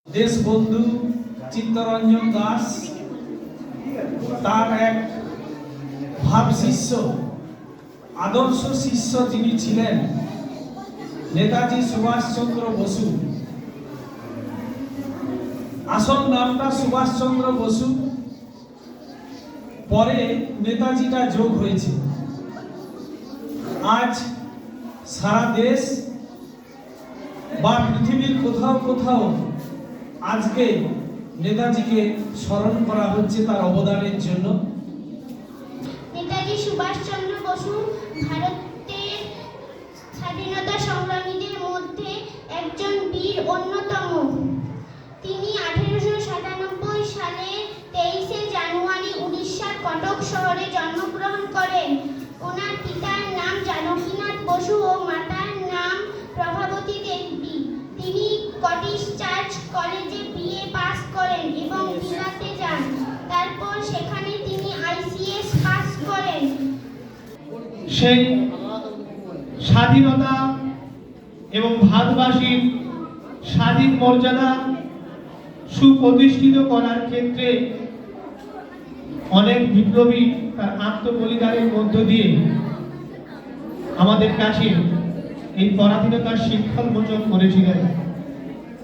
দেশবন্ধু চিত্তরঞ্জন দাস তার এক ভাব শিষ্য, আদর্শ শিষ্য যিনি ছিলেন নেতাজি সুভাষচন্দ্র বসু। আসল নামটা সুভাষচন্দ্র বসু, পরে নেতাজিটা যোগ হয়েছে। আজ সারা দেশ বা পৃথিবীর কোথাও কোথাও আজকে নেতাজিকে স্মরণ করা হচ্ছে তার অবদানের জন্য। নেতাজি সুভাষচন্দ্র বসু ভারতের স্বাধীনতা সংগ্রামীদের মধ্যে একজন বীর অন্যতম। তিনি 1897 সালে 23শে জানুয়ারি উড়িষ্যার কটক শহরে জন্মগ্রহণ করেন। ওনার পিতার নাম জানকীনাথ বসু ও মাতার নাম প্রভাবতী দেবী। তিনি স্কটিশ চার্চ কলেজে বিএ পাস করেন এবং বিলাতে যান। তারপর সেখানে তিনি আইসিএস পাস করেন। সেই স্বাধীনতা এবং ভারতবাসীর স্বাধীন মর্যাদা সুপ্রতিষ্ঠিত করার ক্ষেত্রে অনেক বিপ্লবী তার আত্মবলিদানের মধ্য দিয়ে আমাদের কাছে এই পরাধীনতার শিক্ষা মোচন করেছিলেন।